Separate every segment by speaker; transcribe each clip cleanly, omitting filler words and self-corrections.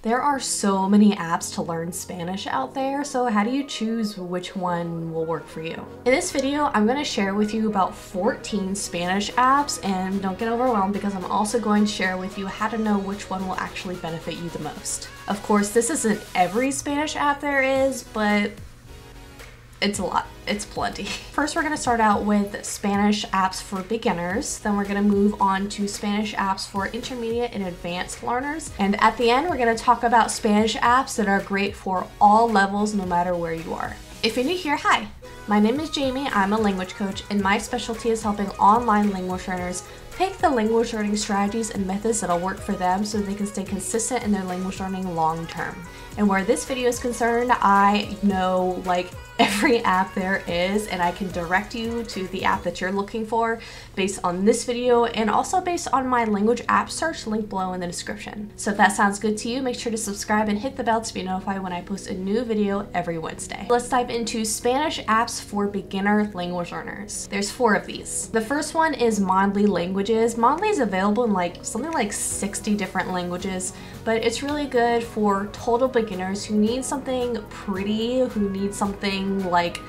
Speaker 1: There are so many apps to learn Spanish out there, so how do you choose which one will work for you? In this video, I'm going to share with you about 14 Spanish apps, and don't get overwhelmed because I'm also going to share with you how to know which one will actually benefit you the most. Of course, this isn't every Spanish app there is, but it's a lot. It's plenty. First, we're going to start out with Spanish apps for beginners. Then we're going to move on to Spanish apps for intermediate and advanced learners. And at the end, we're going to talk about Spanish apps that are great for all levels, no matter where you are. If you're new here, hi. My name is Jamie. I'm a language coach, and my specialty is helping online language learners pick the language learning strategies and methods that'll work for them so they can stay consistent in their language learning long term. And where this video is concerned, I know like every app there is, and I can direct you to the app that you're looking for based on this video and also based on my language app search link below in the description. So if that sounds good to you, make sure to subscribe and hit the bell to be notified when I post a new video every Wednesday. Let's dive into Spanish apps for beginner language learners. There's 4 of these. The first one is Mondly Languages. Mondly is available in like something like 60 different languages, but it's really good for total beginners who need something pretty, who need something like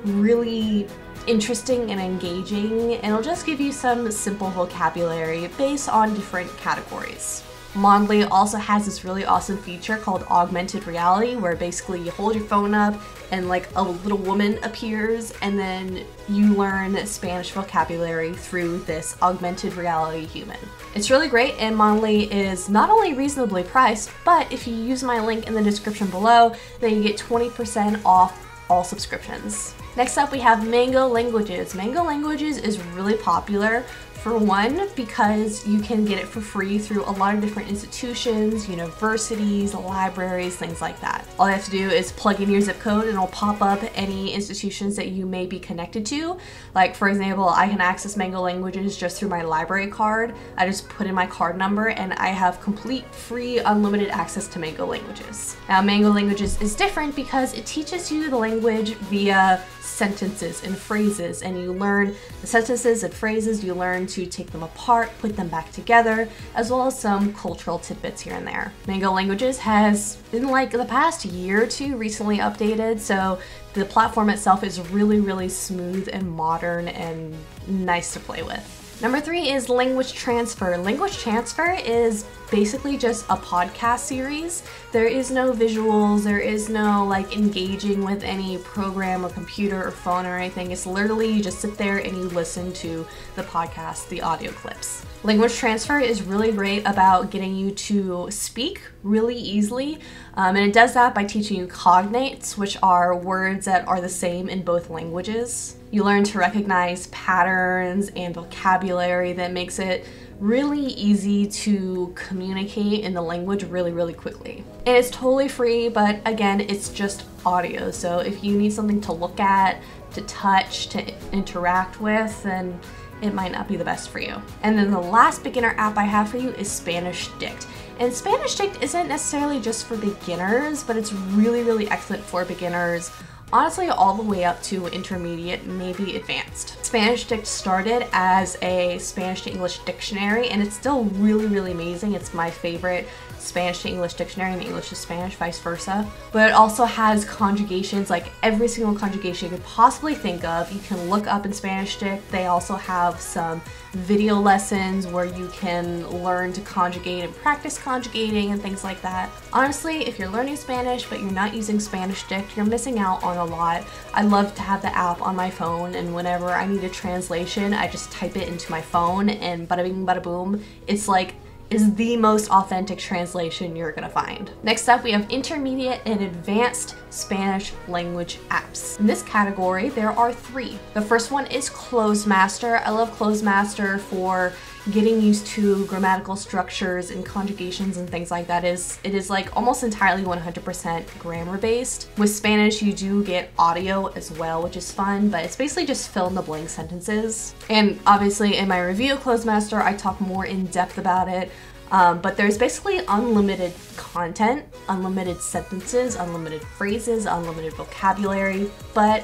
Speaker 1: really interesting and engaging, and it'll just give you some simple vocabulary based on different categories. Mondly also has this really awesome feature called augmented reality, where basically you hold your phone up and like a little woman appears, and then you learn Spanish vocabulary through this augmented reality human. It's really great, and Mondly is not only reasonably priced, but if you use my link in the description below, then you get 20% off all subscriptions. Next up, we have Mango Languages. Mango Languages is really popular, for one, because you can get it for free through a lot of different institutions, universities, libraries, things like that. All you have to do is plug in your zip code and it'll pop up any institutions that you may be connected to. Like, for example, I can access Mango Languages just through my library card. I just put in my card number and I have complete free unlimited access to Mango Languages. Now, Mango Languages is different because it teaches you the language via sentences and phrases, and you learn the sentences and phrases, you learn to take them apart, put them back together, as well as some cultural tidbits here and there. Mango Languages has, in like the past year or two, recently updated, so the platform itself is really smooth and modern and nice to play with. Number 3 is Language Transfer. Language Transfer is basically just a podcast series. There is no visuals, there is no like engaging with any program or computer or phone or anything. It's literally you just sit there and you listen to the podcast, the audio clips. Language Transfer is really great about getting you to speak really easily, and it does that by teaching you cognates, which are words that are the same in both languages. You learn to recognize patterns and vocabulary that makes it really easy to communicate in the language really quickly. And it's totally free, but again, it's just audio. So if you need something to look at, to touch, to interact with, then it might not be the best for you. And then the last beginner app I have for you is Spanish Dict. And Spanish Dict isn't necessarily just for beginners, but it's really excellent for beginners, honestly all the way up to intermediate, maybe advanced. Spanish Dict started as a Spanish to English dictionary, and it's still really amazing. It's my favorite Spanish to English dictionary and English to Spanish, vice versa. But it also has conjugations, like every single conjugation you could possibly think of, you can look up in Spanish Dict. They also have some video lessons where you can learn to conjugate and practice conjugating and things like that. Honestly, if you're learning Spanish but you're not using Spanish Dict, you're missing out on a lot. I love to have the app on my phone, and whenever I need a translation, I just type it into my phone and bada bing bada boom. It's like is the most authentic translation you're gonna find. Next up, we have intermediate and advanced Spanish language apps. In this category, there are 3. The first one is Closemaster. I love Closemaster for getting used to grammatical structures and conjugations and things like that. It is like almost entirely 100% grammar based. With Spanish, you do get audio as well, which is fun, but it's basically just fill in the blank sentences. And obviously in my review of Closemaster, I talk more in depth about it. But there's basically unlimited content, unlimited sentences, unlimited phrases, unlimited vocabulary, but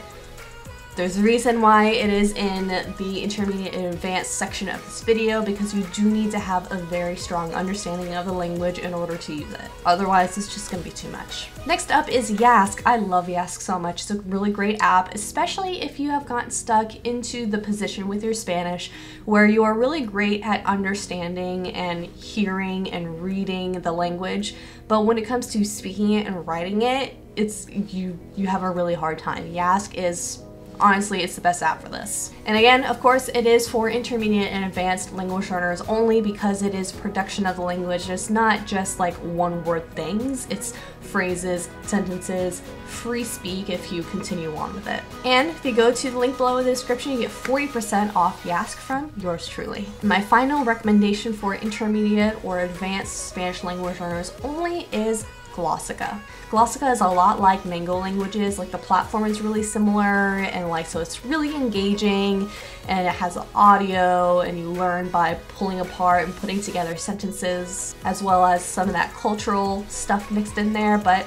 Speaker 1: There's a reason why it is in the intermediate and advanced section of this video, because you do need to have a very strong understanding of the language in order to use it. Otherwise, it's just gonna be too much. Next up is Yask. I love Yask so much. It's a really great app, especially if you have gotten stuck into the position with your Spanish where you are really great at understanding and hearing and reading the language, but when it comes to speaking it and writing it, you have a really hard time. Yask is honestly, it's the best app for this. And again, of course, it is for intermediate and advanced language learners only, because it is production of the language. It's not just like one-word things. It's phrases, sentences, free speak if you continue on with it. And if you go to the link below in the description, you get 40% off Yask from yours truly. My final recommendation for intermediate or advanced Spanish language learners only is Glossika. Glossika is a lot like Mango Languages. Like, the platform is really similar, and like, so it's really engaging, and it has audio, and you learn by pulling apart and putting together sentences, as well as some of that cultural stuff mixed in there, but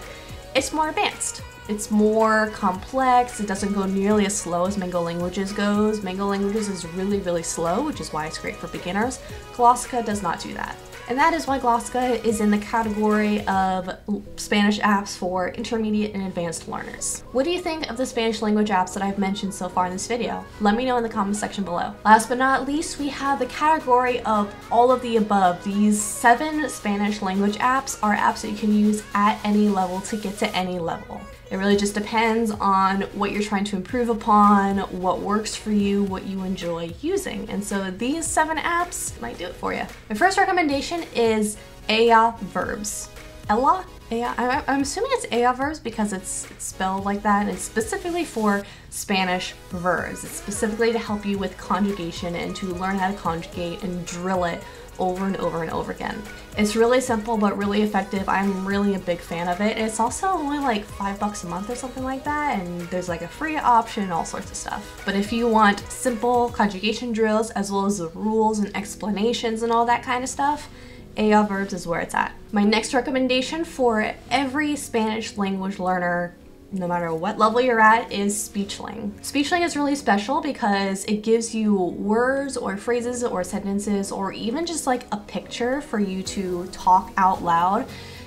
Speaker 1: it's more advanced. It's more complex. It doesn't go nearly as slow as Mango Languages goes. Mango Languages is really, really slow, which is why it's great for beginners. Glossika does not do that. And that is why Glossika is in the category of Spanish apps for intermediate and advanced learners. What do you think of the Spanish language apps that I've mentioned so far in this video? Let me know in the comment section below. Last but not least, we have the category of all of the above. These 7 Spanish language apps are apps that you can use at any level to get to any level. It really just depends on what you're trying to improve upon, what works for you, what you enjoy using. And so these 7 apps might do it for you. My first recommendation is Ella Verbs. Ella? I'm assuming it's Ella Verbs because it's spelled like that, and it's specifically for Spanish verbs. It's specifically to help you with conjugation and to learn how to conjugate and drill it over and over and over again. It's really simple but really effective. I'm really a big fan of it. It's also only like $5 a month or something like that, and there's like a free option, all sorts of stuff. But if you want simple conjugation drills as well as the rules and explanations and all that kind of stuff, Ella Verbs is where it's at. My next recommendation for every Spanish language learner, no matter what level you're at, is Speechling. Speechling is really special because it gives you words or phrases or sentences, or even just like a picture for you to talk out loud,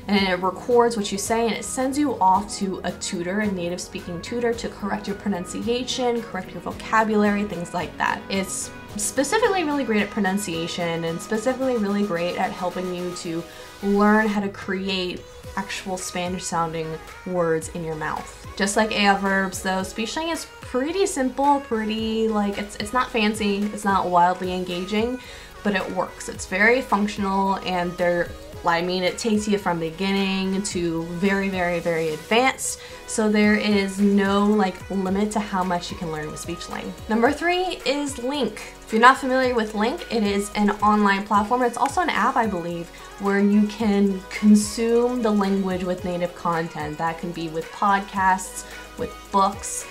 Speaker 1: and it records what you say, and it sends you off to a tutor, a native speaking tutor, to correct your pronunciation, correct your vocabulary, things like that. It's specifically really great at pronunciation, and specifically really great at helping you to learn how to create actual Spanish sounding words in your mouth. Just like Ella Verbs though, Speechling is pretty simple, pretty like, it's not fancy, it's not wildly engaging, but it works. It's very functional, and it takes you from beginning to very, very, very advanced. So there is no like limit to how much you can learn with Speechling. Number 3 is LingQ. If you're not familiar with LingQ, it is an online platform. It's also an app, I believe, where you can consume the language with native content. That can be with podcasts, with books,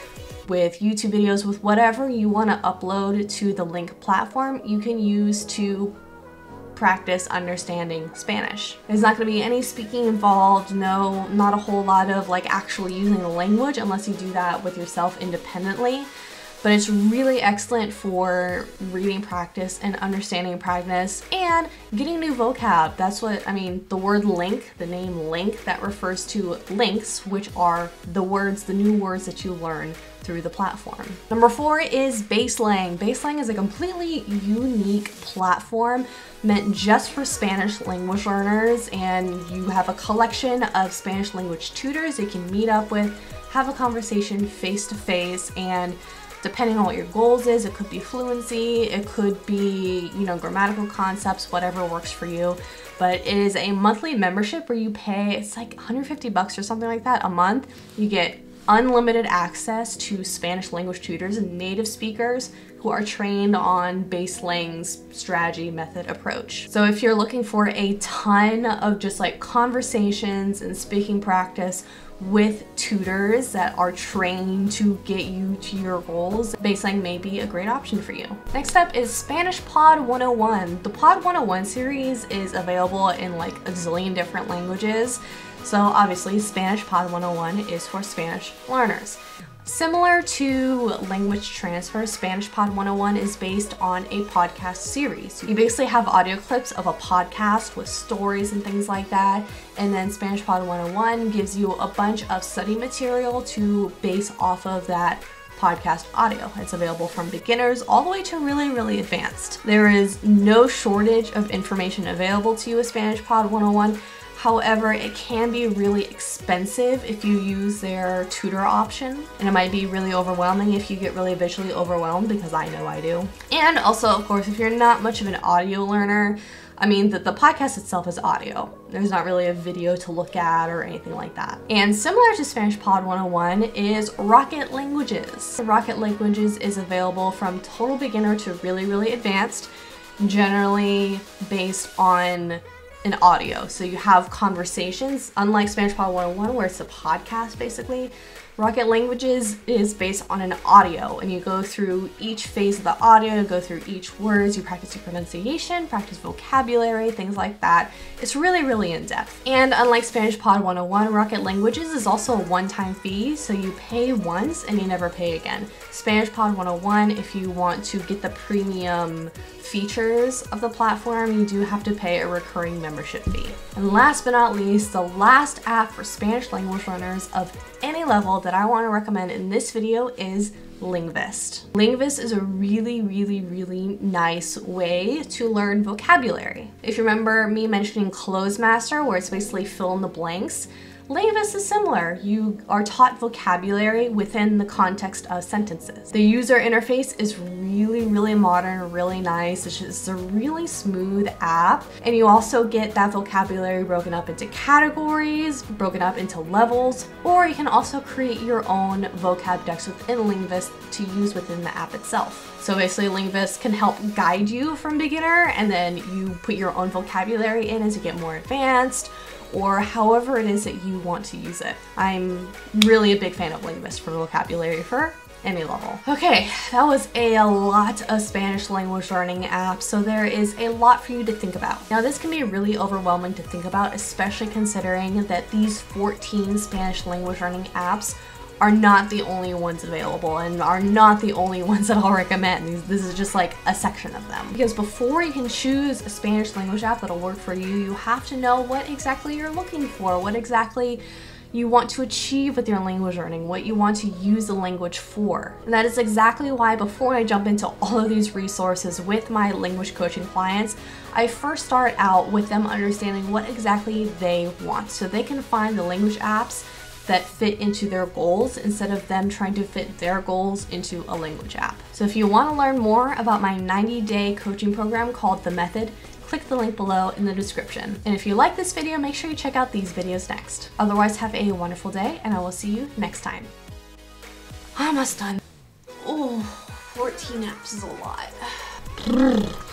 Speaker 1: with YouTube videos, with whatever you want to upload to the LingQ platform, you can use to practice understanding Spanish. There's not going to be any speaking involved, no, not a whole lot of like actually using the language unless you do that with yourself independently. But it's really excellent for reading practice and understanding practice and getting new vocab. That's what, I mean, the word link, the name LingQ, that refers to links, which are the words, the new words that you learn through the platform. Number 4 is Baselang. Baselang is a completely unique platform meant just for Spanish language learners, and you have a collection of Spanish language tutors you can meet up with, have a conversation face to face, and depending on what your goals is, it could be fluency, it could be, you know, grammatical concepts, whatever works for you. But it is a monthly membership where you pay, it's like $150 or something like that a month. You get unlimited access to Spanish language tutors and native speakers who are trained on Baselang's strategy method approach. So if you're looking for a ton of just like conversations and speaking practice with tutors that are trained to get you to your goals, Baselang may be a great option for you. Next up is Spanish Pod 101. The Pod 101 series is available in like a zillion different languages. So obviously Spanish Pod 101 is for Spanish learners. Similar to language transfer, Spanish Pod 101 is based on a podcast series. You basically have audio clips of a podcast with stories and things like that, and then Spanish Pod 101 gives you a bunch of study material to base off of that podcast audio. It's available from beginners all the way to really advanced. There is no shortage of information available to you with Spanish Pod 101. However, it can be really expensive if you use their tutor option, and it might be really overwhelming if you get really visually overwhelmed, because I know I do. And also, of course, if you're not much of an audio learner, I mean, the podcast itself is audio. There's not really a video to look at or anything like that. And similar to Spanish Pod 101 is Rocket Languages. Rocket Languages is available from total beginner to really advanced, generally based on an audio. So you have conversations, unlike Spanish Pod 101 where it's a podcast basically. Rocket Languages is based on an audio, and you go through each phase of the audio, you go through each words, you practice your pronunciation, practice vocabulary, things like that. It's really in-depth. And unlike Spanish Pod 101, Rocket Languages is also a one-time fee, so you pay once and you never pay again. Spanish Pod 101, if you want to get the premium features of the platform, you do have to pay a recurring membership fee. And last but not least, the last app for Spanish language learners of any level that I want to recommend in this video is Lingvist. Lingvist is a really nice way to learn vocabulary. If you remember me mentioning Closedmaster, where it's basically fill in the blanks, Lingvist is similar. You are taught vocabulary within the context of sentences. The user interface is really modern, really nice. It's just a really smooth app. And you also get that vocabulary broken up into categories, broken up into levels, or you can also create your own vocab decks within Lingvist to use within the app itself. So basically Lingvist can help guide you from beginner, and then you put your own vocabulary in as you get more advanced, or however it is that you want to use it. I'm really a big fan of Lingvist for vocabulary for any level. Okay, that was a lot of Spanish language learning apps, so there is a lot for you to think about. Now this can be really overwhelming to think about, especially considering that these 14 Spanish language learning apps are not the only ones available and are not the only ones that I'll recommend. This is just like a section of them. Because before you can choose a Spanish language app that'll work for you, you have to know what exactly you're looking for, what exactly you want to achieve with your language learning, what you want to use the language for. And that is exactly why before I jump into all of these resources with my language coaching clients, I first start out with them understanding what exactly they want, so they can find the language apps that fit into their goals instead of them trying to fit their goals into a language app. So if you want to learn more about my 90-day coaching program called The Method, click the link below in the description. And if you like this video, make sure you check out these videos next. Otherwise, have a wonderful day, and I will see you next time. Almost done. Oh, 14 apps is a lot.